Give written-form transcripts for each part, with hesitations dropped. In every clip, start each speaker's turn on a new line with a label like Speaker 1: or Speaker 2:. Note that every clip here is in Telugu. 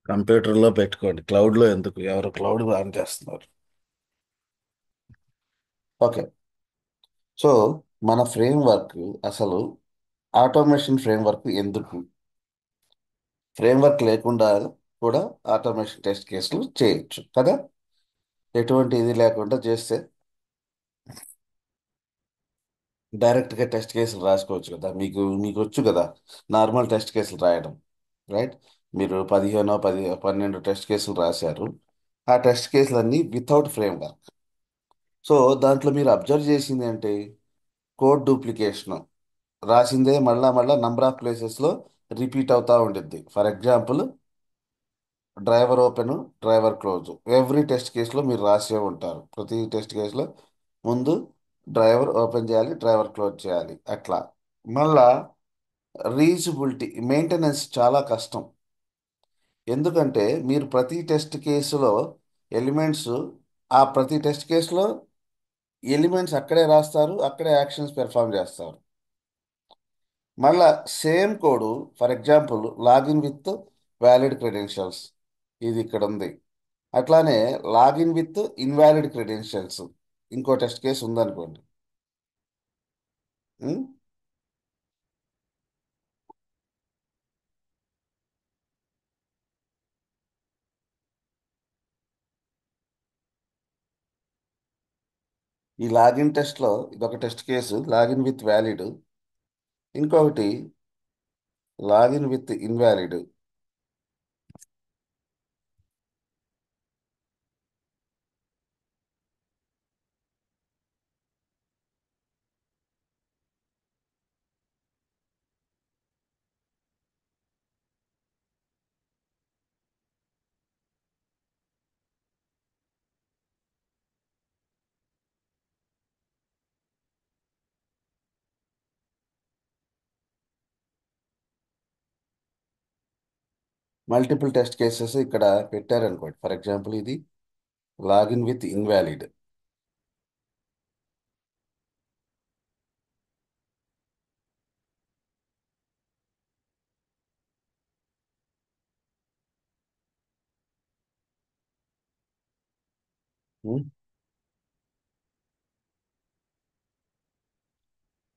Speaker 1: కంప్యూటర్లో పెట్టుకోండి, క్లౌడ్లో ఎందుకు? ఎవరు క్లౌడ్ ఆన్ చేస్తున్నారు? ఓకే. సో మన ఫ్రేమ్ వర్క్ అసలు ఆటోమేషన్ ఫ్రేమ్ వర్క్ ఎందుకు? ఫ్రేమ్ వర్క్ లేకుండా కూడా ఆటోమేషన్ టెస్ట్ కేసులు చేయొచ్చు కదా. ఎటువంటి ఇది లేకుండా చేస్తే డైరెక్ట్గా టెస్ట్ కేసులు రాసుకోవచ్చు కదా. మీకు వచ్చు కదా నార్మల్ టెస్ట్ కేసులు రాయడం, రైట్? మీరు 12 టెస్ట్ కేసులు రాశారు. ఆ టెస్ట్ కేసులన్నీ వితౌట్ ఫ్రేమ్ వర్క్. సో దాంట్లో మీరు అబ్జర్వ్ చేసింది అంటే కోడ్ డూప్లికేషన్, రాసిందే మళ్ళా మళ్ళా నంబర్ ఆఫ్ ప్లేసెస్లో రిపీట్ అవుతా ఉండిద్ది. For example, driver open, driver close. Every test కేసులో మీరు రాసే ఉంటారు. ప్రతి టెస్ట్ కేసులో ముందు డ్రైవర్ ఓపెన్ చేయాలి, డ్రైవర్ క్లోజ్ చేయాలి, అట్లా. మళ్ళా రీయూజబిలిటీ మెయింటెనెన్స్ చాలా కష్టం. ఎందుకంటే మీరు ప్రతి టెస్ట్ కేసులో ఎలిమెంట్స్, ఆ ప్రతి టెస్ట్ కేసులో ఎలిమెంట్స్ అక్కడే రాస్తారు, అక్కడే యాక్షన్స్ పెర్ఫామ్ చేస్తారు. మళ్ళా same code, for example login with valid credentials, ఇది ఇక్కడ ఉంది. అట్లానే లాగిన్ విత్ ఇన్వాలిడ్ క్రెడెన్షియల్స్, ఇంకో టెస్ట్ కేసు ఉందనుకోండి. ఉం? ఈ లాగిన్ టెస్ట్లో ఇదొక test case, login with valid. ఇంకొకటి login with invalid. Multiple test cases ఇక్కడ పెట్టారనుకోండి. ఫర్ ఎగ్జాంపుల్ ఇది login with invalid.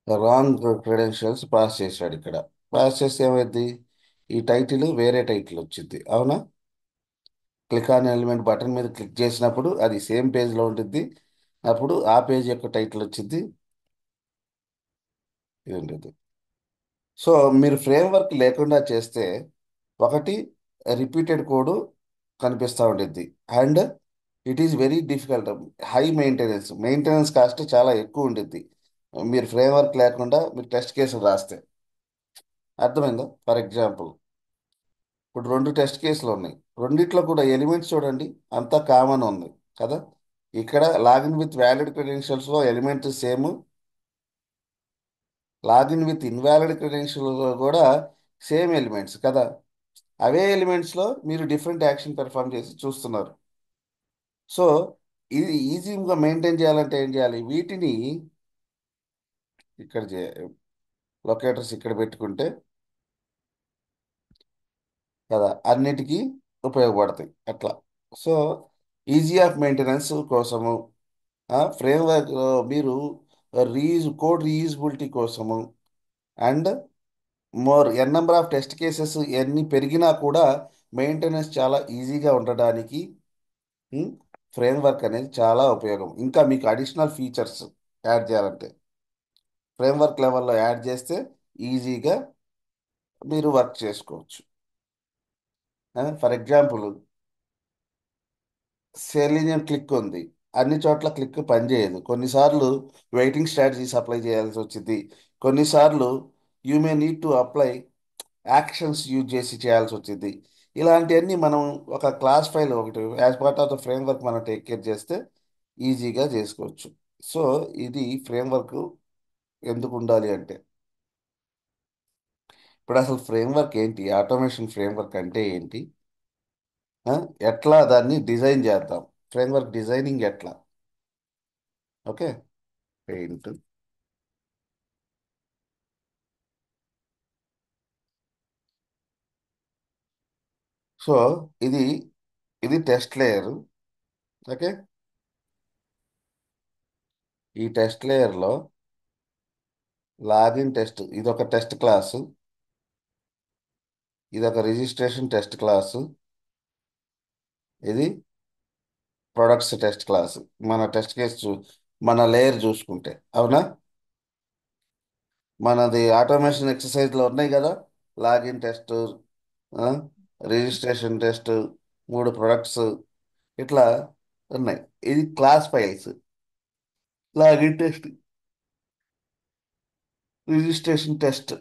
Speaker 1: Wrong credentials pass చేశాడు ఇక్కడ. పాస్ చేస్తే ఏమైంది? ఈ టైటిల్ వేరే టైటిల్ వచ్చింది, అవునా? క్లిక్ ఆన్ ఎలిమెంట్ బటన్ మీద క్లిక్ చేసినప్పుడు అది సేమ్ పేజ్లో ఉంటుంది. అప్పుడు ఆ పేజ్ యొక్క టైటిల్ వచ్చింది, ఇది ఉంటుంది. సో మీరు ఫ్రేమ్ వర్క్ లేకుండా చేస్తే ఒకటి రిపీటెడ్ కోడ్ కనిపిస్తూ ఉంటుంది. And it is very difficult. High maintenance cost చాలా ఎక్కువ ఉంటుంది మీరు ఫ్రేమ్ వర్క్ లేకుండా మీరు టెస్ట్ కేసులు రాస్తే. అర్థమైందా? ఫర్ ఎగ్జాంపుల్, ఇప్పుడు రెండు టెస్ట్ కేసులు ఉన్నాయి. రెండిట్లో కూడా ఎలిమెంట్స్ చూడండి, అంతా కామన్ ఉంది కదా. ఇక్కడ లాగిన్ విత్ వ్యాలిడ్ క్రెడెన్షియల్స్లో elements same, login with invalid క్రెడెన్షియల్స్లో కూడా సేమ్ ఎలిమెంట్స్ కదా. అవే ఎలిమెంట్స్లో మీరు డిఫరెంట్ యాక్షన్ పెర్ఫామ్ చేసి చూస్తున్నారు. సో ఇది ఈజీగా మెయింటైన్ చేయాలంటే ఏం చేయాలి? వీటిని ఇక్కడ లొకేటర్స్ ఇక్కడ పెట్టుకుంటే కదా అన్నిటికీ ఉపయోగపడతాయి అట్లా. సో ఈజీ ఆఫ్ మెయింటెనెన్స్ కోసము, ఫ్రేమ్ వర్క్ మీరు కోడ్ రీయూజబిలిటీ కోసము, and N number of test cases ఎన్ని పెరిగినా కూడా మెయింటెనెన్స్ చాలా ఈజీగా ఉండడానికి ఫ్రేమ్ వర్క్ అనేది చాలా ఉపయోగం. ఇంకా మీకు అడిషనల్ ఫీచర్స్ యాడ్ చేయాలంటే ఫ్రేమ్ వర్క్ లెవెల్లో యాడ్ చేస్తే ఈజీగా మీరు వర్క్ చేసుకోవచ్చు. ఫర్ ఎగ్జాంపుల్, సెలీనియం క్లిక్ ఉంది. అన్ని చోట్ల క్లిక్ పనిచేయదు. కొన్నిసార్లు వెయిటింగ్ స్ట్రాటజీస్ అప్లై చేయాల్సి వచ్చింది. కొన్నిసార్లు you may need to apply actions use చేసి చేయాల్సి వచ్చింది. ఇలాంటివన్నీ మనం ఒక క్లాస్ ఫైల్ ఒకటి as part of the frame work మనం టేక్ కేర్ చేస్తే ఈజీగా చేసుకోవచ్చు. సో ఇది ఫ్రేమ్ వర్క్ ఎందుకు ఉండాలి అంటే, ఇప్పుడు అసలు ఫ్రేమ్ వర్క్ ఏంటి, ఆటోమేషన్ ఫ్రేమ్ వర్క్ అంటే ఏంటి, ఆ, ఎట్లా దాన్ని డిజైన్ చేద్దాం, ఫ్రేమ్ వర్క్ డిజైనింగ్ ఎట్లా? ఓకే. పెయింట్. సో ఇది ఇది టెస్ట్ లేయర్. ఓకే. ఈ టెస్ట్ లేయర్లో లాగిన్ టెస్ట్ ఇది ఒక టెస్ట్ క్లాసు. ఇది ఒక రిజిస్ట్రేషన్ టెస్ట్ క్లాసు. ఇది ప్రొడక్ట్స్ టెస్ట్ క్లాసు. మన టెస్ట్ కేసు మన లేయర్ చూసుకుంటే అవునా. మనది ఆటోమేషన్ ఎక్సర్సైజ్లో ఉన్నాయి కదా. లాగిన్ టెస్ట్, రిజిస్ట్రేషన్ టెస్ట్, మూడు ప్రొడక్ట్స్ ఇట్లా ఉన్నాయి. ఇది class files. Login test, registration test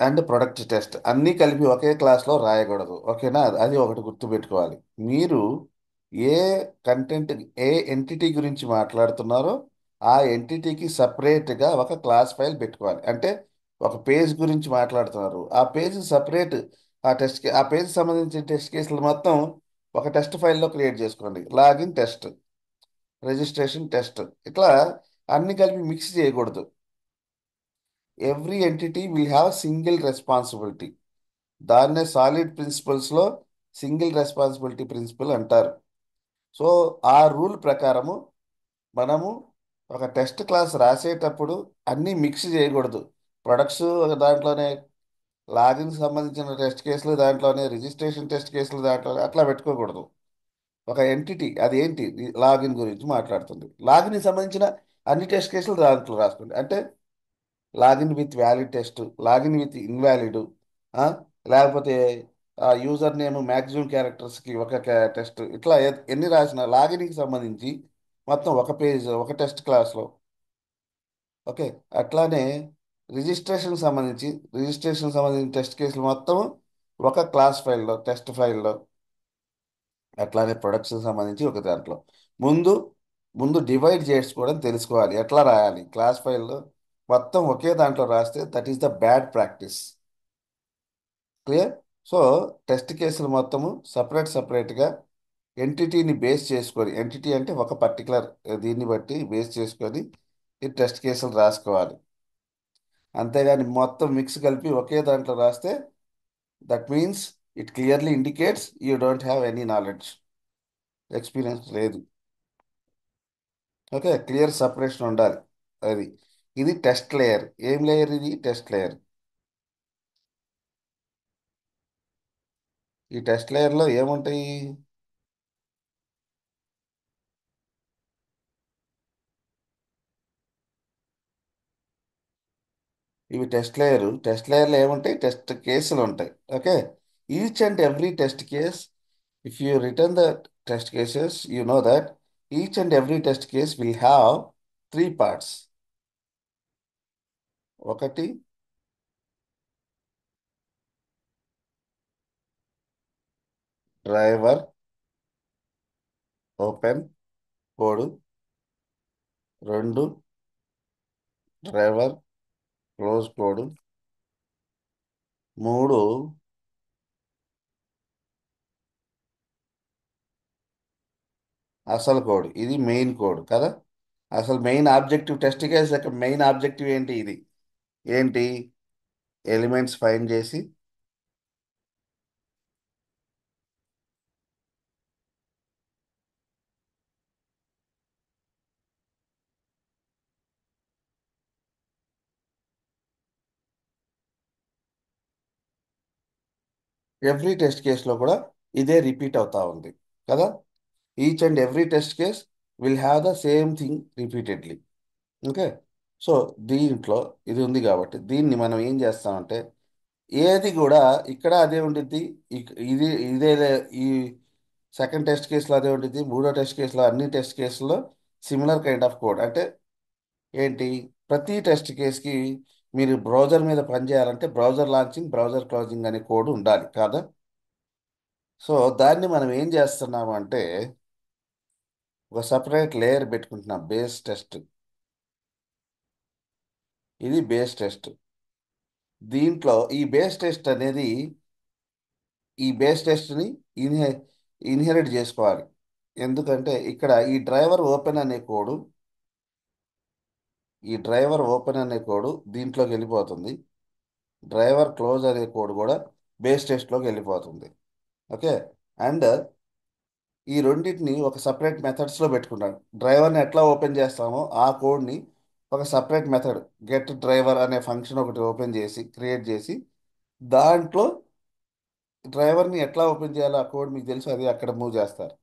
Speaker 1: and product test అన్నీ కలిపి ఒకే క్లాస్లో రాయకూడదు. ఓకేనా. అది ఒకటి గుర్తుపెట్టుకోవాలి. మీరు ఏ కంటెంట్, ఏ ఎంటిటీ గురించి మాట్లాడుతున్నారో ఆ ఎంటిటీకి సపరేట్గా ఒక క్లాస్ ఫైల్ పెట్టుకోవాలి. అంటే ఒక పేజ్ గురించి మాట్లాడుతున్నారు, ఆ పేజ్ సపరేట్. ఆ పేజ్ సంబంధించిన టెస్ట్ కేసులు మొత్తం ఒక టెస్ట్ ఫైల్లో క్రియేట్ చేసుకోండి. లాగిన్ టెస్ట్, రిజిస్ట్రేషన్ టెస్ట్, ఇట్లా అన్ని కలిపి మిక్స్ చేయకూడదు. Every entity will have single responsibility. దాన్నే సాలిడ్ ప్రిన్సిపల్స్లో సింగిల్ రెస్పాన్సిబిలిటీ ప్రిన్సిపల్ అంటారు. సో ఆ రూల్ ప్రకారము మనము ఒక టెస్ట్ క్లాస్ రాసేటప్పుడు అన్నీ మిక్స్ చేయకూడదు. ప్రొడక్ట్స్ దాంట్లోనే, లాగిన్కి సంబంధించిన టెస్ట్ కేసులు దాంట్లోనే, రిజిస్ట్రేషన్ టెస్ట్ కేసులు దాంట్లోనే అట్లా పెట్టుకోకూడదు. ఒక ఎంటిటీ అది ఏంటి, లాగిన్ గురించి మాట్లాడుతుంది, లాగిన్కి సంబంధించిన అన్ని టెస్ట్ కేసులు దాంట్లో రాసుకోండి. అంటే login with valid test, login with invalid, లేకపోతే యూజర్ నేమ్ మ్యాక్సిమం క్యారెక్టర్స్కి ఒక టెస్ట్, ఇట్లా ఎన్ని రాసిన లాగిన్కి సంబంధించి మొత్తం ఒక పేజ్ ఒక టెస్ట్ క్లాస్లో. ఓకే. అట్లానే రిజిస్ట్రేషన్ సంబంధించిన టెస్ట్ కేసులు మొత్తం ఒక క్లాస్ ఫైల్లో, టెస్ట్ ఫైల్లో. అట్లానే ప్రొడక్ట్స్కి సంబంధించి ఒక దాంట్లో. ముందు ముందు డివైడ్ చేసుకోవడం తెలుసుకోవాలి. ఎట్లా రాయాలి క్లాస్ ఫైల్లో మొత్తం ఒకే దాంట్లో రాస్తే that is the bad practice. Clear. So test కేసులు మొత్తము సపరేట్గా ఎంటిటీని బేస్ చేసుకొని, ఎంటిటీ అంటే ఒక పర్టికులర్ దీన్ని బట్టి బేస్ చేసుకొని ఈ టెస్ట్ కేసులు రాసుకోవాలి. అంతేగాని మొత్తం మిక్స్ కలిపి ఒకే దాంట్లో రాస్తే that means it clearly indicates you don't have any knowledge, experience లేదు. ఓకే. క్లియర్ సపరేషన్ ఉండాలి. అది ఇది టెస్ట్ లేయర్. ఏం లేయర్ ఇది? Test layer. ఈ టెస్ట్ లేయర్లో ఏముంటాయి? ఇవి టెస్ట్ లేయర్లో ఏముంటాయి? టెస్ట్ కేసులు ఉంటాయి. Okay. Each and every test case, if you return the test cases you know that each and every test case will have three parts. ఒకటి డ్రైవర్ ఓపెన్ కోడ్, రెండు డ్రైవర్ క్లోజ్ కోడ్, మూడు అసలు కోడ్. ఇది మెయిన్ కోడ్ కదా. అసలు మెయిన్ ఆబ్జెక్టివ్ టెస్ట్ కేసు యొక్క మెయిన్ ఆబ్జెక్టివ్ ఏంటి? ఇది ఏంటి? ఎలిమెంట్స్ ఫైండ్ చేసి ఎవ్రీ టెస్ట్ కేసులో కూడా ఇదే రిపీట్ అవుతా ఉంది కదా. Each and every test case will have the same thing repeatedly. Okay. So దీంట్లో ఇది ఉంది కాబట్టి దీన్ని మనం ఏం చేస్తామంటే ఏది కూడా ఇక్కడ అదే ఉండిద్ది. ఇది ఇదే ఈ సెకండ్ టెస్ట్ కేసులో అదే ఉండిద్ది, మూడో టెస్ట్ కేసులో, అన్ని టెస్ట్ కేసుల్లో సిమిలర్ కైండ్ ఆఫ్ కోడ్. అంటే ఏంటి? ప్రతి టెస్ట్ కేసుకి మీరు బ్రౌజర్ మీద పనిచేయాలంటే బ్రౌజర్ లాంచింగ్, బ్రౌజర్ క్లోజింగ్ అనే కోడ్ ఉండాలి కాదా. సో దాన్ని మనం ఏం చేస్తున్నాము అంటే ఒక సపరేట్ లేయర్ పెట్టుకుంటున్నాం, బేస్ టెస్ట్. ఇది బేస్ టెస్ట్. దీంట్లో ఈ బేస్ టెస్ట్ని ఇన్హె ఇన్హెరిట్ చేసుకోవాలి. ఎందుకంటే ఇక్కడ ఈ డ్రైవర్ ఓపెన్ అనే కోడ్ దీంట్లోకి వెళ్ళిపోతుంది. డ్రైవర్ క్లోజ్ అనే కోడ్ కూడా బేస్ టెస్ట్లోకి వెళ్ళిపోతుంది. ఓకే. అండ్ ఈ రెండింటిని ఒక సపరేట్ మెథడ్స్లో పెట్టుకున్నాడు. డ్రైవర్ని ఎట్లా ఓపెన్ చేస్తామో ఆ కోడ్ని ఒక సపరేట్ మెథడ్ గెట్ డ్రైవర్ అనే ఫంక్షన్ ఒకటి ఓపెన్ చేసి క్రియేట్ చేసి దాంట్లో డ్రైవర్ని ఎట్లా ఓపెన్ చేయాలో ఆ కోడ్ మీకు తెలుసు, అది అక్కడ మూవ్ చేస్తారు.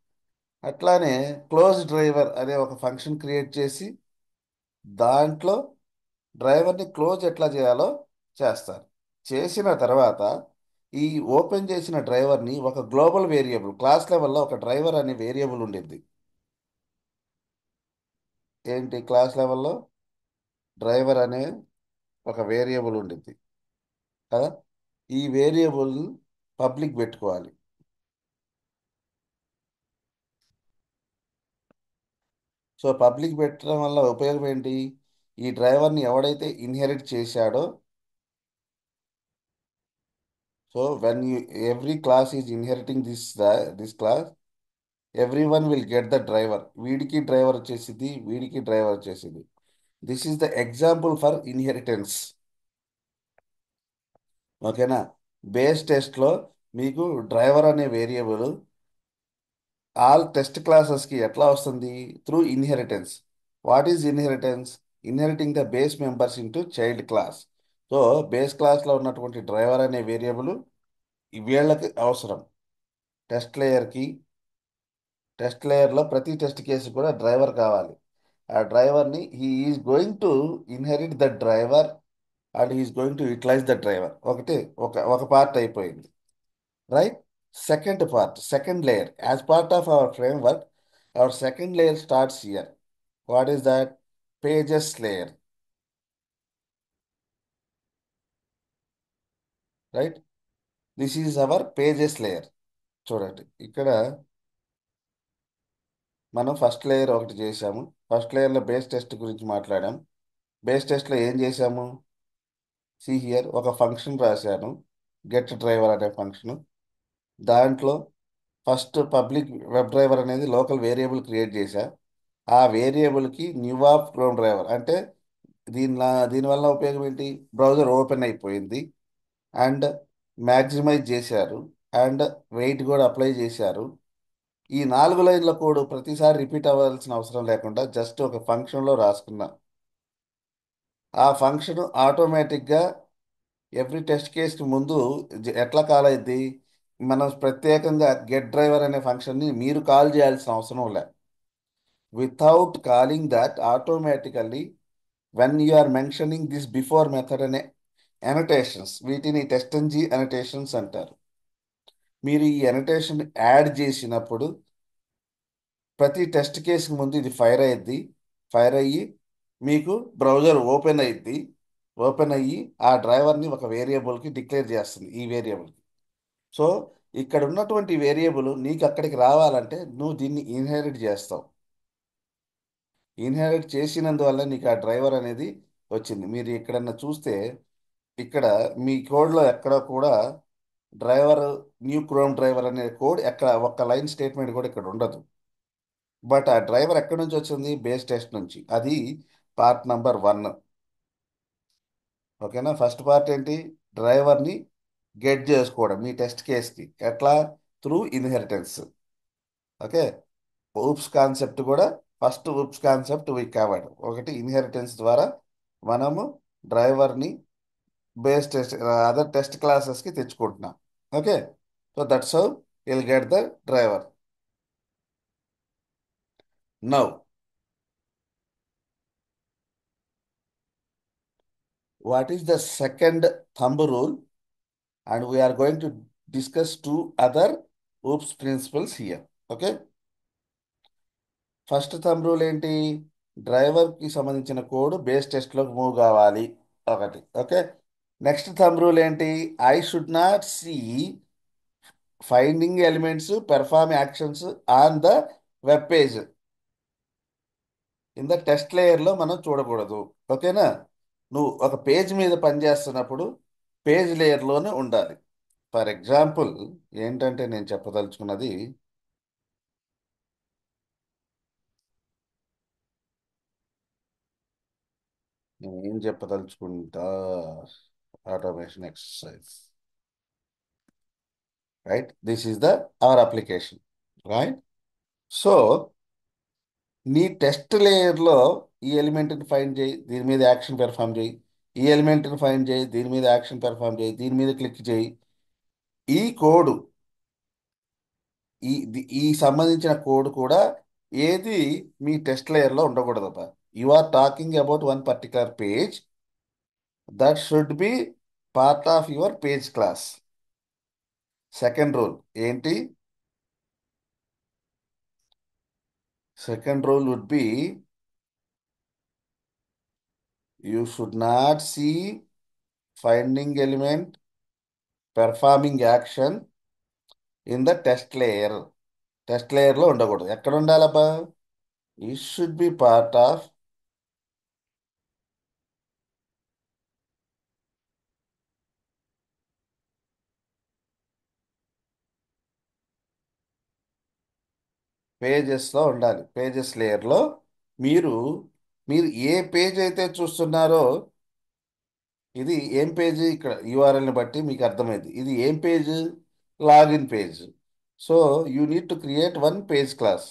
Speaker 1: అట్లానే క్లోజ్ డ్రైవర్ అనే ఒక ఫంక్షన్ క్రియేట్ చేసి దాంట్లో డ్రైవర్ని క్లోజ్ ఎట్లా చేయాలో చేస్తారు. చేసిన తర్వాత ఈ ఓపెన్ చేసిన డ్రైవర్ని ఒక గ్లోబల్ వేరియబుల్ క్లాస్ లెవెల్లో ఒక డ్రైవర్ అనే వేరియబుల్ ఉండిద్ది. ఏంటి క్లాస్ లెవెల్లో డ్రైవర్ అనే ఒక వేరియబుల్ ఉండిద్ది కదా. ఈ వేరియబుల్ పబ్లిక్ పెట్టుకోవాలి. సో పబ్లిక్ పెట్టడం వల్ల ఉపయోగం ఏంటి? ఈ డ్రైవర్ని ఎవడైతే ఇన్హెరిట్ చేశాడో, so when you every class is inheriting this class, every one will get the driver. వీడికి డ్రైవర్ వచ్చేసింది, వీడికి డ్రైవర్ వచ్చేసింది. This is the example for inheritance. ఓకేనా? బేస్ టెస్ట్లో మీకు డ్రైవర్ అనే వేరియబుల్ ఆల్ టెస్ట్ క్లాసెస్కి ఎట్లా వస్తుంది? Through inheritance. What is inheritance? Inheriting the base members into child class. So base క్లాస్లో ఉన్నటువంటి డ్రైవర్ అనే వేరియబుల్ వీళ్ళకి అవసరం. టెస్ట్ లేయర్కి, టెస్ట్ లేయర్లో ప్రతి టెస్ట్ కేసు కూడా డ్రైవర్ కావాలి. ఆ డ్రైవర్ని he is going to inherit the driver and he's going to utilise the driver. ఒకటి ఒక ఒక పార్ట్ అయిపోయింది. Right? Second part, second layer. As part of our framework, our second layer starts here. What is that? Pages layer. Right? This is our pages layer. చూడండి ఇక్కడ మనం ఫస్ట్ లేయర్ ఒకటి చేసాము. ఫస్ట్ లేయర్లో బేస్ టెస్ట్ గురించి మాట్లాడాం. బేస్ టెస్ట్లో ఏం చేసాము? సి హియర్ ఒక ఫంక్షన్ రాశాను, గెట్ డ్రైవర్ అనే ఫంక్షన్. దాంట్లో ఫస్ట్ పబ్లిక్ వెబ్ డ్రైవర్ అనేది లోకల్ వేరియబుల్ క్రియేట్ చేశా. ఆ వేరియబుల్కి న్యూ ఆఫ్ క్రోమ్ డ్రైవర్ అంటే దీనివల్ల ఉపయోగం ఏంటి? బ్రౌజర్ ఓపెన్ అయిపోయింది అండ్ మ్యాక్సిమైజ్ చేశారు అండ్ వెయిట్ కూడా అప్లై చేశారు. ఈ 4 లైన్ల కోడ్ ప్రతిసారి రిపీట్ అవ్వాల్సిన అవసరం లేకుండా జస్ట్ ఒక ఫంక్షన్లో రాసుకున్నా. ఆ ఫంక్షన్ ఆటోమేటిక్గా ఎవ్రీ టెస్ట్ కేసుకి ముందు ఎట్లా కాల్ అయింది? మనం ప్రత్యేకంగా గెట్ డ్రైవర్ అనే ఫంక్షన్ని మీరు కాల్ చేయాల్సిన అవసరం లే. Without calling that automatically when you are mentioning this before method అనే అనటేషన్స్, వీటిని టెస్టంజీ అనటేషన్స్ అంటారు. మీరు ఈ అనటేషన్ యాడ్ చేసినప్పుడు ప్రతి టెస్ట్ కేసుకి ముందు ఇది ఫైర్ అయ్యిద్ది. ఫైర్ అయ్యి మీకు బ్రౌజర్ ఓపెన్ అయ్యిద్ది. ఓపెన్ అయ్యి ఆ డ్రైవర్ని ఒక వేరియబుల్కి డిక్లేర్ చేస్తుంది, ఈ వేరియబుల్కి. సో ఇక్కడ ఉన్నటువంటి వేరియబుల్ నీకు అక్కడికి రావాలంటే నువ్వు దీన్ని ఇన్హెరిట్ చేస్తావు. ఇన్హెరిట్ చేసినందువల్ల నీకు ఆ డ్రైవర్ అనేది వచ్చింది. మీరు ఎక్కడన్నా చూస్తే ఇక్కడ మీ కోడ్లో ఎక్కడ కూడా డ్రైవర్, న్యూ క్రోమ్ డ్రైవర్ అనే కోడ్ ఎక్కడ ఒక్క లైన్ స్టేట్మెంట్ కూడా ఇక్కడ ఉండదు. బట్ ఆ డ్రైవర్ ఎక్కడి నుంచి వచ్చింది? బేస్ టెస్ట్ నుంచి. అది పార్ట్ నంబర్ 1. ఓకేనా? ఫస్ట్ పార్ట్ ఏంటి? డ్రైవర్ని గెట్ చేసుకోవడం మీ టెస్ట్ కేస్కి ఎట్లా? Through inheritance. Okay. OOPS concept కూడా first OOPS concept we covered. ఒకటి ఇన్హెరిటెన్స్ ద్వారా మనము డ్రైవర్ని బేస్ టెస్ట్ అదర్ టెస్ట్ క్లాసెస్కి తెచ్చుకుంటున్నాం. Okay. So that's how will get the driver. Now what is the second thumb rule? And we are going to discuss 2 other OOPS principles here. Okay. First thumb rule ఏంటి? డ్రైవర్కి సంబంధించిన కోడ్ బేస్ టెస్ట్లోకి మూవ్ కావాలి. ఒకటి. ఓకే. నెక్స్ట్ థంబ్ రూల్ ఏంటి? I should not see finding elements perform actions on the web page. In the test లేయర్లో మనం చూడకూడదు. ఓకేనా? నువ్వు ఒక పేజ్ మీద పనిచేస్తున్నప్పుడు పేజ్ లేయర్లోనే ఉండాలి. ఫర్ ఎగ్జాంపుల్ ఏంటంటే నేను చెప్పదలుచుకున్నది, నేను ఏం చెప్పదలుచుకుంటా, automation exercise. Right, this is the our application. Right. So నీ టెస్ట్ లేయర్లో ఈ ఎలిమెంట్ని ఫైండ్ చేయి, దీని మీద యాక్షన్ పెర్ఫామ్ చేయి, ఈ ఎలిమెంట్ని ఫైండ్ చేయి, దీని మీద యాక్షన్ పెర్ఫామ్ చేయి, దీని మీద క్లిక్ చేయి. ఈ కోడ్, ఈ సంబంధించిన కోడ్ కూడా ఏది మీ టెస్ట్ లేయర్లో ఉండకూడదబ్బా. You are talking about one particular page that should be part of your page class. Second rule ఏంటి? Second rule would be you should not see finding element performing action in the test layer. Test లేయర్లో ఉండకూడదు. ఎక్కడ ఉండాలబ్బా? It should be part of పేజెస్లో ఉండాలి. పేజెస్ లేయర్లో మీరు మీరు ఏ పేజ్ అయితే చూస్తున్నారో, ఇది ఏం పేజ్, ఇక్కడ యూఆర్ఎల్ని బట్టి మీకు అర్థమైంది ఇది ఏం page. Login page. So you need to create one page class.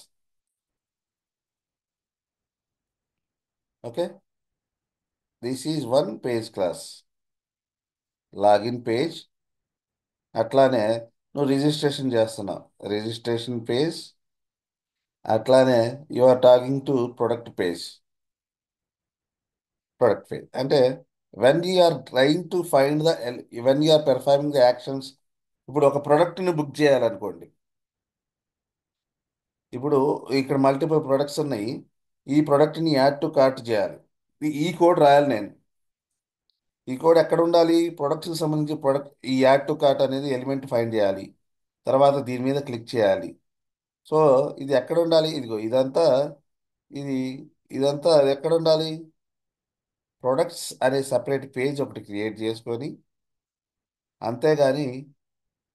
Speaker 1: Okay, this is one page class, login page. అట్లానే నువ్వు రిజిస్ట్రేషన్ చేస్తున్నావు, రిజిస్ట్రేషన్ పేజ్. అట్లానే you are talking to product page. Product page అంటే when you are trying to find the, when you are performing the actions. ఇప్పుడు ఒక ప్రోడక్ట్ని బుక్ చేయాలనుకోండి. ఇప్పుడు ఇక్కడ మల్టిపుల్ ప్రొడక్ట్స్ ఉన్నాయి. ఈ ప్రోడక్ట్ని యాడ్ టు కార్ట్ చేయాలి. ఈ కోడ్ రాయాలి నేను. ఈ కోడ్ ఎక్కడ ఉండాలి? ప్రొడక్ట్కి సంబంధించి ప్రొడక్ట్, ఈ యాడ్ టు కార్ట్ అనేది ఎలిమెంట్ ఫైండ్ చేయాలి. తర్వాత దీని మీద క్లిక్ చేయాలి. సో ఇది ఎక్కడ ఉండాలి? ఇదిగో ఇదంతా, ఇది ఇదంతా ఎక్కడ ఉండాలి? ప్రొడక్ట్స్ అనే సపరేట్ పేజ్ ఒకటి క్రియేట్ చేసుకొని, అంతేగాని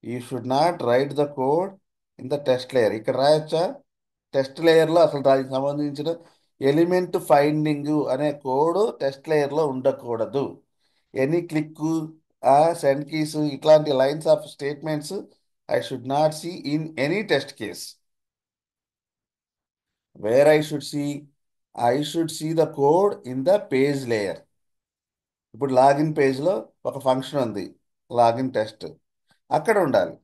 Speaker 1: you should not write the code in the test layer. ఇక్కడ రాయొచ్చా? టెస్ట్ లేయర్లో అసలు దానికి సంబంధించిన ఎలిమెంట్ ఫైండింగ్ అనే కోడ్ టెస్ట్ లేయర్లో ఉండకూడదు. ఎనీ క్లిక్, సెండ్ కీస్, ఇట్లాంటి lines of statements I should not see in any test case. Where I should see the code in the page layer. ఇప్పుడు లాగిన్ పేజ్లో ఒక ఫంక్షన్ ఉంది, లాగిన్ టెస్ట్, అక్కడ ఉండాలి.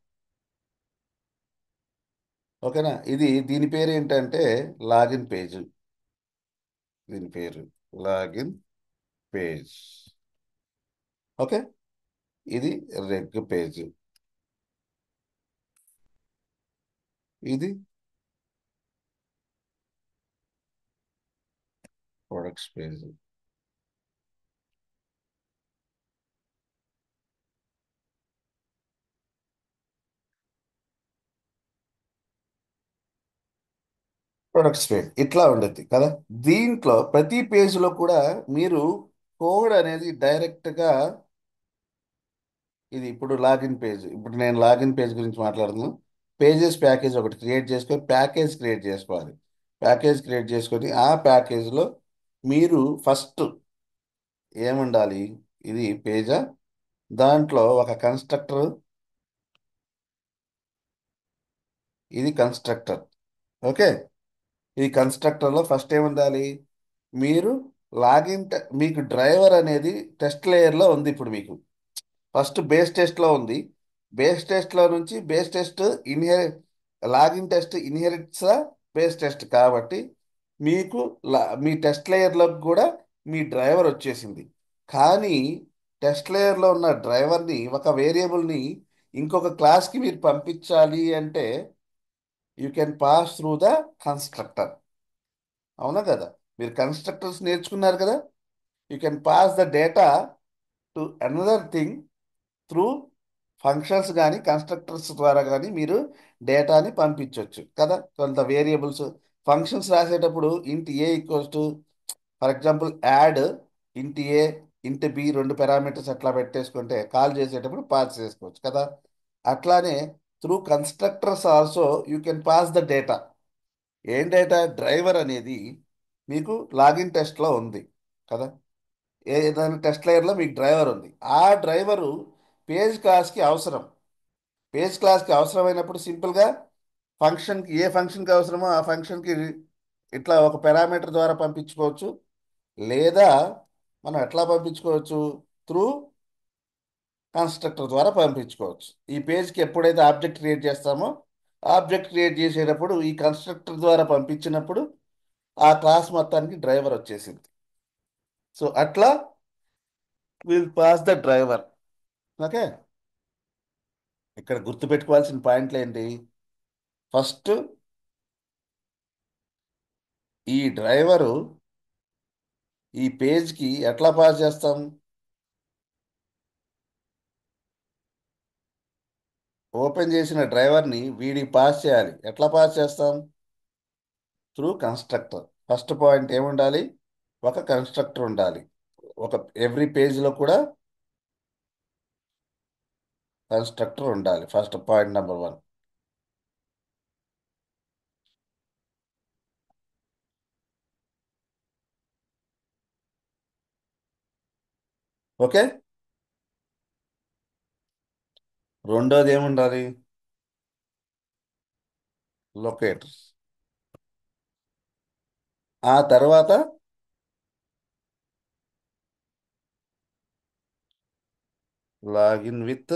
Speaker 1: ఓకేనా? దీని పేరు ఏంటంటే లాగిన్ పేజ్. దీని పేరు లాగిన్ పేజ్. ఓకే, ఇది రెగ్ పేజ్, ఇది ప్రొడక్ట్స్ పేజ్. ప్రొడక్ట్స్ పేజ్ ఇట్లా ఉండేది కదా. దీంట్లో ప్రతి పేజ్లో కూడా మీరు కోడ్ అనేది డైరెక్ట్గా, ఇది ఇప్పుడు లాగిన్ పేజ్, ఇప్పుడు నేను లాగిన్ పేజ్ గురించి మాట్లాడుతున్నాను. పేజెస్ ప్యాకేజ్ ఒకటి క్రియేట్ చేసుకొని ప్యాకేజ్ క్రియేట్ చేసుకోవాలి. ప్యాకేజ్ క్రియేట్ చేసుకొని ఆ ప్యాకేజ్లో మీరు ఫస్ట్ ఏముండాలి? ఇది పేజా, దాంట్లో ఒక కన్స్ట్రక్టర్, ఇది కన్స్ట్రక్టర్. ఓకే, ఈ కన్స్ట్రక్టర్లో ఫస్ట్ ఏముండాలి? మీరు మీకు డ్రైవర్ అనేది టెస్ట్ లేయర్లో ఉంది. ఇప్పుడు మీకు ఫస్ట్ బేస్ టెస్ట్లో ఉంది. బేస్ టెస్ట్లో నుంచి base test inherit, login test inherits base test కాబట్టి మీకు మీ టెస్ట్ లేయర్లోకి కూడా మీ డ్రైవర్ వచ్చేసింది. కానీ టెస్ట్ లేయర్లో ఉన్న డ్రైవర్ని, ఒక వేరియబుల్ని ఇంకొక క్లాస్కి మీరు పంపించాలి అంటే you can pass through the constructor. అవునా కదా? మీరు కన్స్ట్రక్టర్స్ నేర్చుకున్నారు కదా. You can pass the data to another thing through functions కానీ కన్స్ట్రక్టర్స్ ద్వారా కానీ మీరు డేటాని పంపించవచ్చు కదా. కొంత వేరియబుల్స్ ఫంక్షన్స్ రాసేటప్పుడు int a equals to, for example add int a, ఇంట్ బి, రెండు పారామీటర్స్ అట్లా పెట్టేసుకుంటే కాల్ చేసేటప్పుడు పాస్ చేసుకోవచ్చు కదా. అట్లానే through constructors also you can pass the data. ఏం డేటా? డ్రైవర్ అనేది మీకు లాగిన్ టెస్ట్లో ఉంది కదా. ఏదైనా టెస్ట్ లేయర్లో మీకు డ్రైవర్ ఉంది. ఆ డ్రైవరు పేజ్ క్లాస్కి అవసరం. పేజ్ క్లాస్కి అవసరమైనప్పుడు సింపుల్గా ఫంక్షన్కి ఏ ఫంక్షన్కి అవసరమో ఆ ఫంక్షన్కి ఇట్లా ఒక పారామీటర్ ద్వారా పంపించుకోవచ్చు. లేదా మనం ఎట్లా పంపించుకోవచ్చు? త్రూ కన్స్ట్రక్టర్ ద్వారా పంపించుకోవచ్చు. ఈ పేజ్కి ఎప్పుడైతే ఆబ్జెక్ట్ క్రియేట్ చేస్తామో ఆబ్జెక్ట్ క్రియేట్ చేసేటప్పుడు ఈ కన్స్ట్రక్టర్ ద్వారా పంపించినప్పుడు ఆ క్లాస్ మొత్తానికి డ్రైవర్ వచ్చేసింది. సో అట్లా will pass the driver. Okay, ఇక్కడ గుర్తుపెట్టుకోవాల్సిన పాయింట్లు ఏంటి? ఫస్ట్, ఈ డ్రైవరు ఈ పేజ్కి ఎట్లా పాస్ చేస్తాం? ఓపెన్ చేసిన డ్రైవర్ని వీడికి పాస్ చేయాలి. ఎట్లా పాస్ చేస్తాం? Through constructor. ఫస్ట్ పాయింట్ ఏముండాలి? ఒక కన్స్ట్రక్టర్ ఉండాలి. ఒక ఎవ్రీ పేజ్లో కూడా కన్స్ట్రక్టర్ ఉండాలి. First point number one. Okay, రెండోది ఏముండాలి? లొకేటర్స్. ఆ తర్వాత లాగిన్ విత్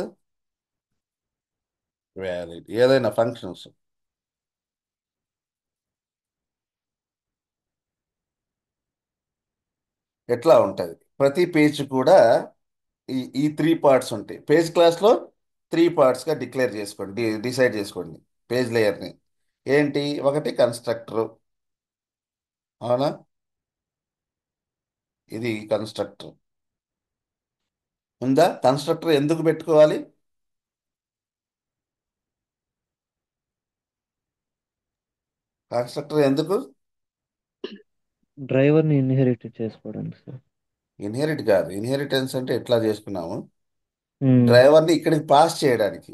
Speaker 1: వ్యాలిడ్ ఏదైనా ఫంక్షన్స్. ఎట్లా ఉంటుంది? ప్రతి పేజ్ కూడా ఈ త్రీ పార్ట్స్ ఉంటాయి. పేజ్ క్లాస్లో త్రీ పార్ట్స్గా డిక్లేర్ చేసుకోండి, డిసైడ్ చేసుకోండి పేజ్ లేయర్ని. ఏంటి? ఒకటి కన్స్ట్రక్టరు. అవునా? ఇది కన్స్ట్రక్టర్ ఉందా? కన్స్ట్రక్టర్ ఎందుకు పెట్టుకోవాలి? కన్స్ట్రక్టర్ ఎందుకు?
Speaker 2: డ్రైవర్ని ఇన్హెరిట్ చేసుకోవడానికి సార్.
Speaker 1: ఇన్హెరిట్ కాదు. ఇన్హెరిటెన్స్ అంటే ఎట్లా చేసుకున్నాము?
Speaker 2: మ్మ్.
Speaker 1: డ్రైవర్ని ఇక్కడికి పాస్ చేయడానికి.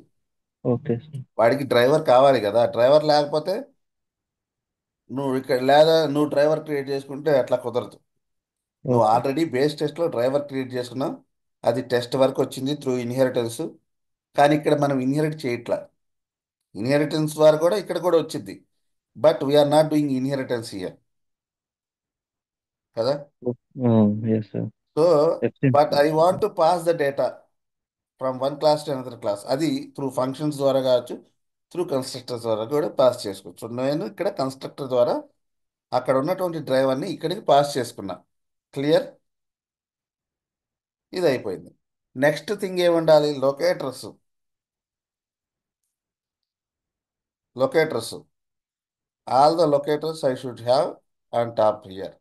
Speaker 2: Okay sir.
Speaker 1: వాడికి డ్రైవర్ కావాలి కదా. డ్రైవర్ లేకపోతే నువ్వు ఇక్కడ లేదా నువ్వు డ్రైవర్ క్రియేట్ చేసుకుంటే అట్లా కుదరదు. నువ్వు
Speaker 2: ఓకే.
Speaker 1: ఆల్రెడీ బేస్ టెస్ట్లో డ్రైవర్ క్రియేట్ చేసుకున్నావు. అది టెస్ట్ వరకు వచ్చింది త్రూ ఇన్హెరిటెన్స్. కానీ ఇక్కడ మనం ఇన్హెరిట్ చేయట్లా. ఇన్హెరిటెన్స్ ద్వారా కూడా ఇక్కడ కూడా వచ్చింది. But we are not doing inheritance here కదా.
Speaker 2: Yes sir.
Speaker 1: So
Speaker 2: extend
Speaker 1: but I
Speaker 2: చేస్తాను.
Speaker 1: Want to pass the data from one class to another class. అది త్రూ ఫంక్షన్స్ ద్వారా కావచ్చు, త్రూ కన్స్ట్రక్టర్ ద్వారా కూడా పాస్ చేసుకోవచ్చు. నేను ఇక్కడ కన్స్ట్రక్టర్ ద్వారా అక్కడ ఉన్నటువంటి డ్రైవర్ని ఇక్కడికి పాస్ చేసుకున్నా. క్లియర్? ఇది అయిపోయింది. నెక్స్ట్ థింగ్ ఏముండాలి? Locators. Locators, all the locators I should have on top here.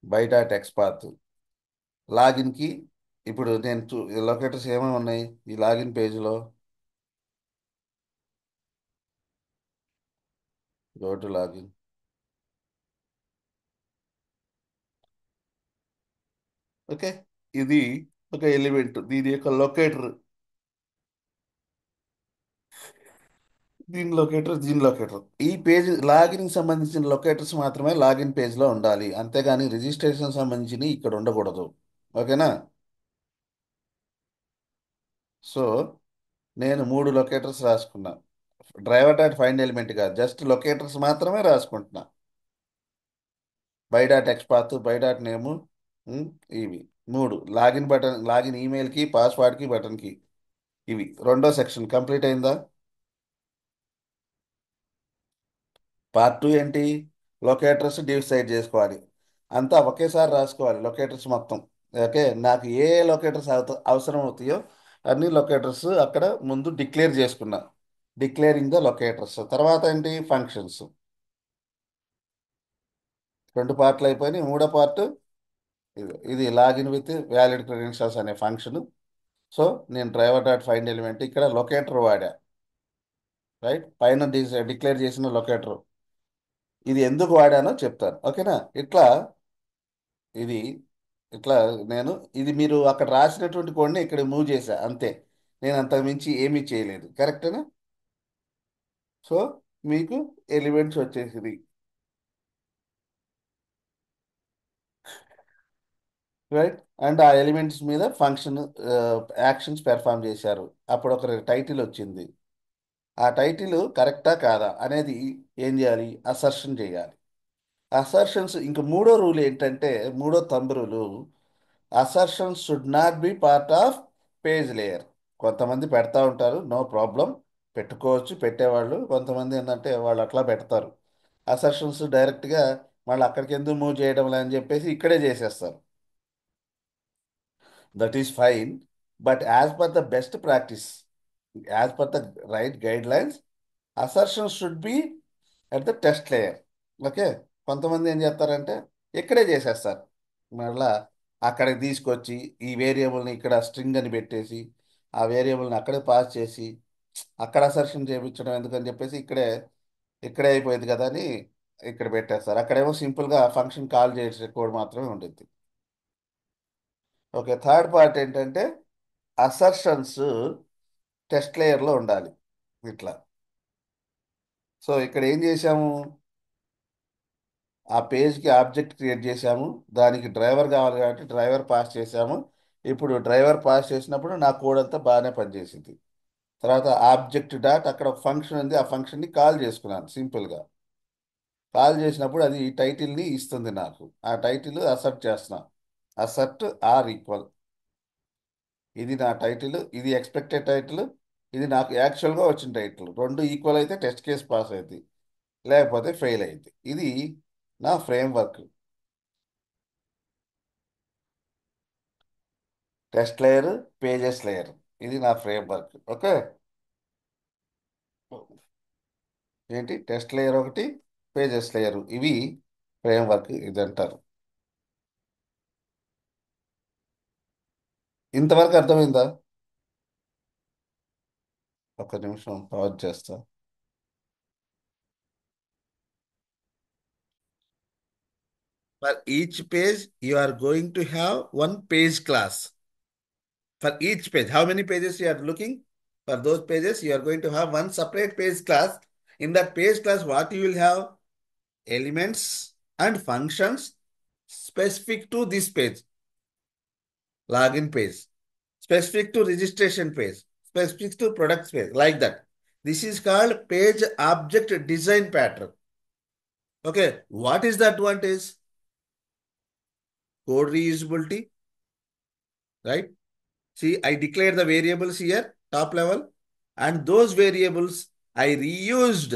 Speaker 1: బయట టెక్స్ట్ పాత్ లాగిన్కి. ఇప్పుడు నేను లొకేటర్స్ ఏమేమి ఉన్నాయి ఈ లాగిన్ పేజ్లో? Go to login. ఓకే, ఇది ఒక ఎలిమెంట్, దీని యొక్క లొకేటర్. దీని లొకేటర్, దీని లొకేటర్. ఈ పేజ్ లాగిన్కి సంబంధించిన లొకేటర్స్ మాత్రమే లాగిన్ పేజ్లో ఉండాలి. అంతేగాని రిజిస్ట్రేషన్ సంబంధించినవి ఇక్కడ ఉండకూడదు. ఓకేనా? సో నేను మూడు లొకేటర్స్ రాసుకున్నా. డ్రైవర్ డాట్ ఫైండ్ ఎలిమెంట్ కాదు, జస్ట్ లొకేటర్స్ మాత్రమే రాసుకుంటున్నా. By dot XPath, by dot name, ఇవి మూడు. లాగిన్ బటన్, లాగిన్ ఈమెయిల్కి, పాస్వర్డ్కి, బటన్కి. ఇవి రెండో సెక్షన్ కంప్లీట్ అయిందా? పార్ట్ టూ ఏంటి? లొకేటర్స్ డిసైడ్ చేసుకోవాలి. అంతా ఒకేసారి రాసుకోవాలి లొకేటర్స్ మొత్తం. ఓకే, నాకు ఏ లొకేటర్స్ అవసరం అవుతాయో అన్ని లొకేటర్స్ అక్కడ ముందు డిక్లేర్ చేసుకున్నా. Declaring the locators. తర్వాత ఏంటి? ఫంక్షన్స్. రెండు పార్ట్లు అయిపోయినాయి. మూడో పార్ట్ ఇది లాగిన్ విత్ వ్యాలిడ్ క్రెడెన్షియల్స్ అనే ఫంక్షన్. సో నేను డ్రైవర్ డాట్ ఫైండ్ ఎలిమెంట్ ఇక్కడ లొకేటర్ వాడా. రైట్, పైన డిక్లేర్ చేసిన లొకేటర్. ఇది ఎందుకు వాడానో చెప్తాను. ఓకేనా? ఇట్లా ఇది ఇట్లా నేను ఇది మీరు అక్కడ రాసినటువంటి కోడ్ని ఇక్కడ మూవ్ చేశా అంతే. నేను అంతకు మించి ఏమీ చేయలేదు. కరెక్టేనా? సో మీకు ఎలిమెంట్స్ వచ్చేసింది. రైట్. అండ్ ఆ ఎలిమెంట్స్ మీద ఫంక్షన్ యాక్షన్స్ పెర్ఫామ్ చేశారు. అప్పుడు ఒక టైటిల్ వచ్చింది. ఆ టైటిల్ కరెక్టా కాదా అనేది ఏం చేయాలి? అసర్షన్ చేయాలి. అసర్షన్స్ ఇంక మూడో రూల్ ఏంటంటే, మూడో thumb rule, assertions should not be part of page layer. కొంతమంది పెడతా ఉంటారు, నో ప్రాబ్లం, పెట్టుకోవచ్చు పెట్టేవాళ్ళు. కొంతమంది ఏంటంటే వాళ్ళు అట్లా పెడతారు, అసర్షన్స్ డైరెక్ట్గా మళ్ళీ అక్కడికి ఎందుకు మూవ్ చేయడం లే అని చెప్పేసి ఇక్కడే చేసేస్తారు. That is fine, but as per the best practice, as per the right guide lines, assertions should be at the test layer. Okay. కొంతమంది ఏం చేస్తారంటే ఇక్కడే చేసేస్తారు. మళ్ళా అక్కడికి తీసుకొచ్చి ఈ వేరియబుల్ని ఇక్కడ స్ట్రింగ్ అని పెట్టేసి ఆ వేరియబుల్ని అక్కడే పాస్ చేసి అక్కడ అసర్షన్ చేయించడం ఎందుకని చెప్పేసి ఇక్కడే అయిపోయింది కదా అని ఇక్కడ పెట్టేస్తారు. అక్కడేమో సింపుల్గా ఫంక్షన్ కాల్ చేసే కోడ్ మాత్రమే ఉంటుంది. ఓకే. థర్డ్ పార్ట్ ఏంటంటే అసర్షన్స్ టెస్ట్ లేయర్లో ఉండాలి ఇట్లా. సో ఇక్కడ ఏం చేసాము, ఆ పేజ్కి ఆబ్జెక్ట్ క్రియేట్ చేసాము, దానికి డ్రైవర్ కావాలి కాబట్టి డ్రైవర్ పాస్ చేసాము. ఇప్పుడు డ్రైవర్ పాస్ చేసినప్పుడు నా కోడ్ అంతా బాగానే పనిచేసింది. తర్వాత ఆబ్జెక్ట్ డాట్ అక్కడ ఫంక్షన్ ఉంది, ఆ ఫంక్షన్ని కాల్ చేసుకున్నాను సింపుల్గా. కాల్ చేసినప్పుడు అది ఈ టైటిల్ని ఇస్తుంది నాకు. ఆ టైటిల్ అసర్ట్ చేస్తున్నాను. అసర్ట్ ఆర్ ఈక్వల్, ఇది నా టైటిల్, ఇది ఎక్స్పెక్టెడ్ టైటిల్, ఇది నాకు యాక్చువల్గా వచ్చిన టైటిల్. రెండు ఈక్వల్ అయితే టెస్ట్ కేస్ పాస్ అవుతుంది, లేకపోతే ఫెయిల్ అయింది. ఇది నా framework. Test layer, pages layer, ఇది నా ఫ్రేమ్ వర్క్. ఓకే. ఏంటి టెస్ట్ లేయర్ ఒకటి, పేజెస్ లేయర్, ఇవి ఫ్రేమ్ వర్క్ ఇది అంటారు. ఇంతవరకు అర్థమైందా? ఒక నిమిషం పాజ్ చేస్తా. For each page you are going to have one page class. For each page, how many pages you are looking? For those pages, you are going to have one separate page class. In that page class, what you will have? Elements and functions specific to this page, login page, specific to registration page, specific to products page, like that. This is called page object design pattern. Okay, what is the advantage? Code reusability, right? See, I declare the variables here, top level, and those variables I reused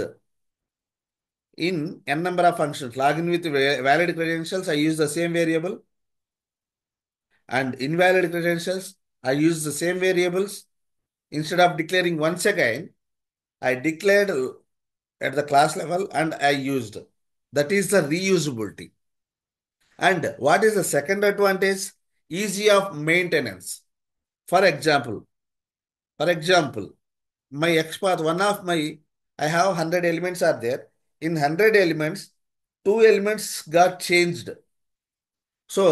Speaker 1: in n number of functions. Login with valid credentials, I use the same variable, and invalid credentials, I use the same variables. Instead of declaring once again, I declared at the class level and I used. That is the reusability. And what is the second advantage? Easy of maintenance. For example, for example, my XPath, one of my, I have 100 elements are there. In 100 elements, two elements got changed. So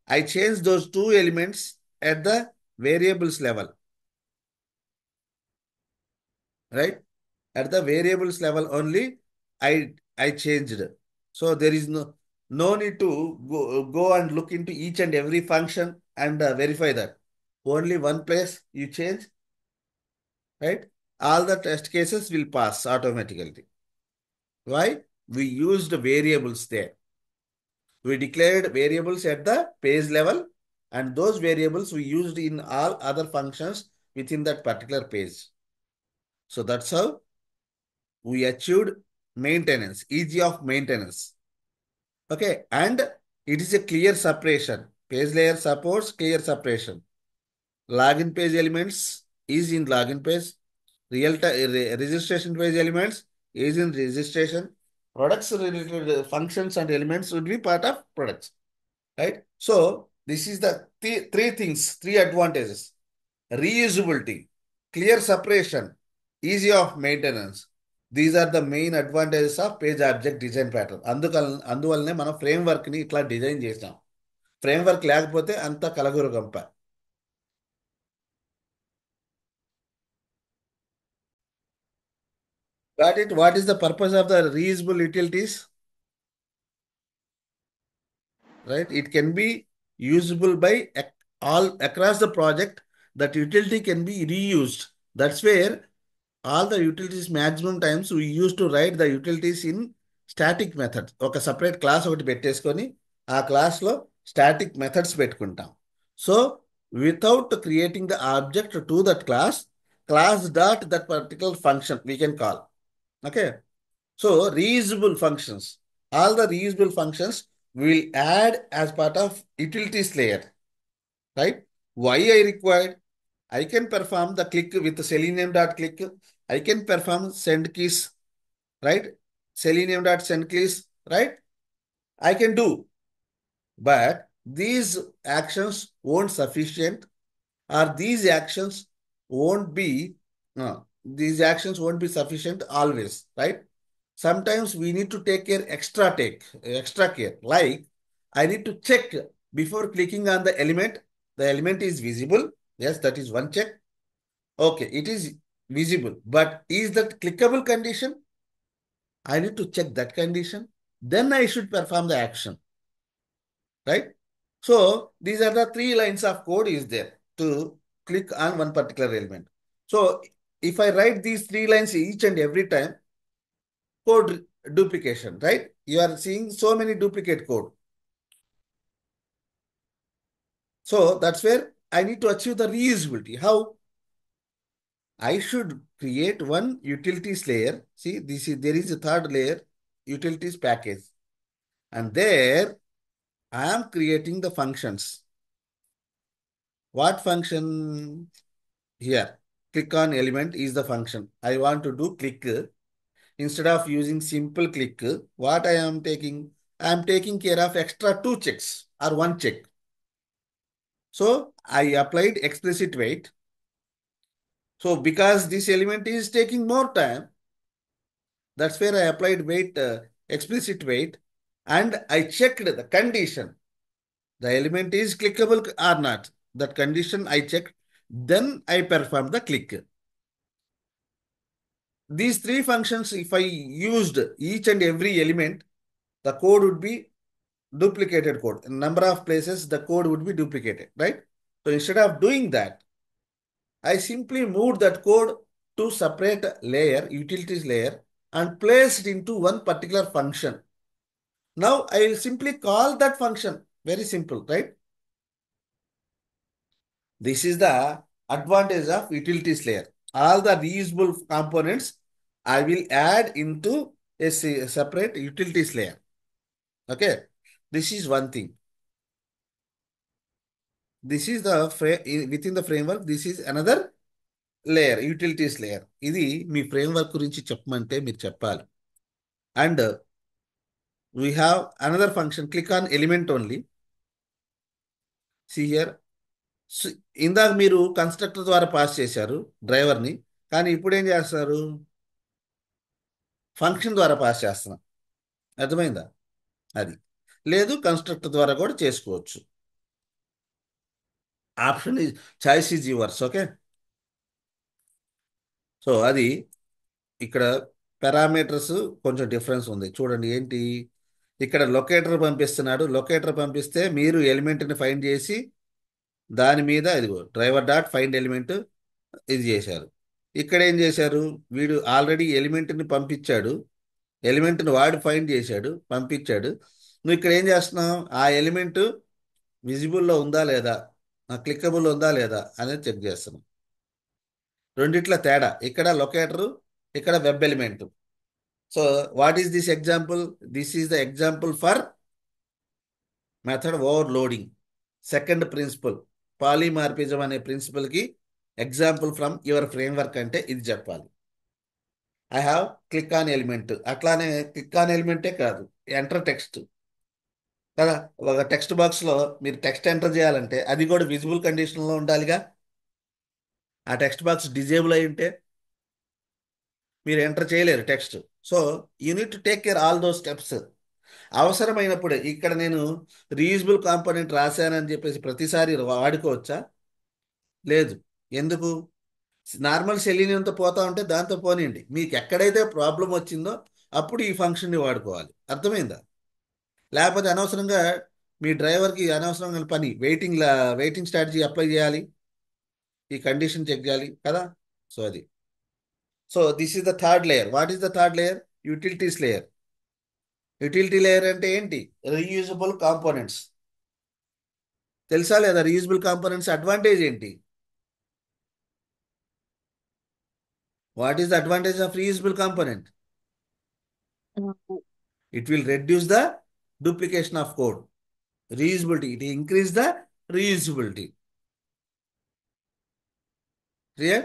Speaker 1: I changed those two elements at the variables level, right? At the variables level only, I changed. So there is no need to go and look into each and every function and verify that. Only one place you change, right? All the test cases will pass automatically. Why? We used variables there. We declared variables at the page level, and those variables we used in all other functions within that particular page. So that's how we achieved maintenance, easy of maintenance. Okay, and it is a clear separation. Page layer supports clear separation. Login page elements is in login page. Real time registration page elements is in registration. Products related functions and elements would be part of products, right? So this is the three things, three advantages: reusability, clear separation, easy of maintenance. These are the main advantages of page object design pattern. అందువల్లనే మనం ఫ్రేమ్వర్క్ని ఇట్లా డిజైన్ చేసాం. ఫ్రేమ్వర్క్ లేకపోతే అంత కలగురు గంప. Got it? What is the purpose of the reusable utilities? Right? It can be usable by all across the project. That utility can be reused. That's where all the utilities maximum times we used to write the utilities in static methods. ఒక సపరేట్ క్లాస్ ఒకటి పెట్టేసుకొని ఆ క్లాస్లో స్టాటిక్ మెథడ్స్ పెట్టుకుంటాం. So without creating the object to that class, class dot that particular function we can call. Okay. So reusable functions, all the reusable functions will add as part of utilities layer, right? Why I required? I can perform the click with selenium.click. I can perform send keys, right? Selenium.send keys, right? I can do, but these actions won't sufficient, or these actions won't be sufficient always, right? Sometimes we need to take extra care. Like I need to check before clicking on the element. The element is visible. Yes, that is one check. Okay, it is visible. But is that clickable condition? I need to check that condition. Then I should perform the action. Right? So these are the three lines of code is there to click on one particular element. So if I write these three lines each and every time, code duplication, right? You are seeing so many duplicate code. So that's where I need to achieve the reusability. How? I should create one utilities layer. See, there is a third layer, utilities package. And there I am creating the functions. What function? Here, click on element is the function. I want to do click. Instead of using simple click, what I am taking? I am taking care of extra two checks or one check. So I applied explicit wait. So because this element is taking more time, that's where I applied wait, explicit wait, and I checked the condition. The element is clickable or not. That condition I checked. Then I performed the click. These three functions, if I used each and every element, the code would be duplicated code. In number of places, the code would be duplicated, right? So instead of doing that, I simply moved that code to separate layer, utilities layer, and placed into one particular function. Now I will simply call that function. Very simple, right? This is the advantage of utilities layer. All the reusable components I will add into a separate utilities layer. Okay. This is one thing. This is the within the framework. This is another layer, utilities layer. ఇది మీ ఫ్రేమ్వర్క్ గురించి చెప్పమంటే మీరు చెప్పాలి. And we have another function, click on element only. See here, ఇందాక మీరు కన్స్ట్రక్టర్ ద్వారా పాస్ చేశారు డ్రైవర్ని, కానీ ఇప్పుడు ఏం చేస్తారు? ఫంక్షన్ ద్వారా పాస్ చేస్తున్నాం. అర్థమైందా? అది లేదు, కన్స్ట్రక్టర్ ద్వారా కూడా చేసుకోవచ్చు. Option is choice is yours. Okay. So అది ఇక్కడ పారామీటర్స్ కొంచెం డిఫరెన్స్ ఉంది. చూడండి ఏంటి, ఇక్కడ లొకేటర్ పంపిస్తున్నాడు. లొకేటర్ పంపిస్తే మీరు ఎలిమెంట్ని ఫైండ్ చేసి దాని మీద ఇదిగో డ్రైవర్ డాట్ ఫైండ్ ఎలిమెంట్ ఇది చేశారు. ఇక్కడ ఏం చేశారు? వీడు ఆల్రెడీ ఎలిమెంట్ని పంపించాడు, ఎలిమెంట్ని వాడు ఫైండ్ చేశాడు, పంపించాడు. నువ్వు ఇక్కడ ఏం చేస్తున్నావు? ఆ ఎలిమెంట్ విజిబుల్లో ఉందా లేదా, క్లిక్కబుల్ ఉందా లేదా అనేది చెక్ చేస్తున్నాం. రెండిట్ల తేడా, ఇక్కడ లొకేటరు, ఇక్కడ web element. So what is this example? This is the example for method overloading. Second principal, polymorphism అనే ప్రిన్సిపల్కి ఎగ్జాంపుల్ ఫ్రమ్ యువర్ ఫ్రేమ్వర్క్ అంటే ఇది చెప్పాలి. I have click on element. అట్లానే క్లిక్ ఆన్ ఎలిమెంటే కాదు, ఎంటర్ టెక్స్ట్ కదా. ఒక టెక్స్ట్ బాక్స్లో మీరు టెక్స్ట్ ఎంటర్ చేయాలంటే అది కూడా విజిబుల్ కండిషన్లో ఉండాలిగా. ఆ టెక్స్ట్ బాక్స్ డిజేబుల్ అయి ఉంటే మీరు ఎంటర్ చేయలేరు text. So you need to take care all those steps. అవసరమైనప్పుడే ఇక్కడ నేను రీయూజబుల్ కాంపోనెంట్ రాశానని చెప్పేసి ప్రతిసారి వాడుకోవచ్చా? లేదు. ఎందుకు? నార్మల్ సెలీనియంతో పోతా ఉంటే దాంతో పోనీయండి. మీకు ఎక్కడైతే ప్రాబ్లం వచ్చిందో అప్పుడు ఈ ఫంక్షన్ని వాడుకోవాలి. అర్థమైందా? లేకపోతే అనవసరంగా మీ డ్రైవర్కి అనవసరమైన పని, వెయిటింగ్ స్ట్రాటజీ అప్లై చేయాలి, ఈ కండిషన్ చెక్ చేయాలి కదా. సో అది. So this is the third layer. What is the third layer? Utilities layer. Utility layer అంటే ఏంటి? Reusable components. తెలుసా లేదా? రీయూజబుల్ కాంపోనెంట్స్ అడ్వాంటేజ్ ఏంటి? What is the advantage of reusable component? It will reduce the duplication of code. Reusability, it increase the reusability. Clear?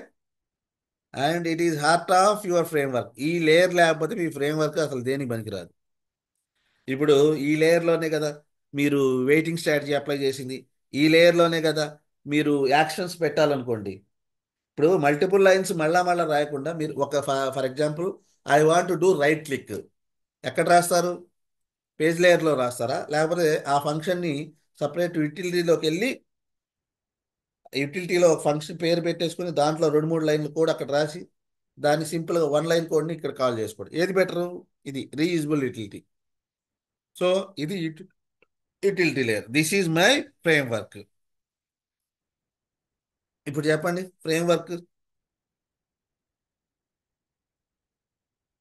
Speaker 1: And it is heart of your framework. ఈ లేయర్ లేకపోతే మీ ఫ్రేమ్వర్క్ అసలు దేనికి పనికిరాదు. ఇప్పుడు ఈ లేయర్లోనే కదా మీరు వెయిటింగ్ స్ట్రాటజీ అప్లై చేసింది. ఈ లేయర్లోనే కదా మీరు యాక్షన్స్ పెట్టాలనుకోండి. ఇప్పుడు మల్టిపుల్ లైన్స్ మళ్ళా మళ్ళా రాయకుండా మీరు for example, I want to do right click. ఎక్కడ రాస్తారు? పేజ్ లేయర్లో రాస్తారా? లేకపోతే ఆ ఫంక్షన్ని సపరేట్ యూటిలిటీలోకి వెళ్ళి యూటిలిటీలో ఒక ఫంక్షన్ పేరు పెట్టేసుకుని దాంట్లో 2 3 లైన్లు కోడ్ అక్కడ రాసి దాన్ని సింపుల్గా 1 లైన్ కోడ్ని ఇక్కడ కాల్ చేసుకోండి. ఏది బెటరు? ఇది రీయూజబుల్ యూటిలిటీ. సో ఇది utility layer. This is my frame work. ఇప్పుడు చెప్పండి ఫ్రేమ్ వర్క్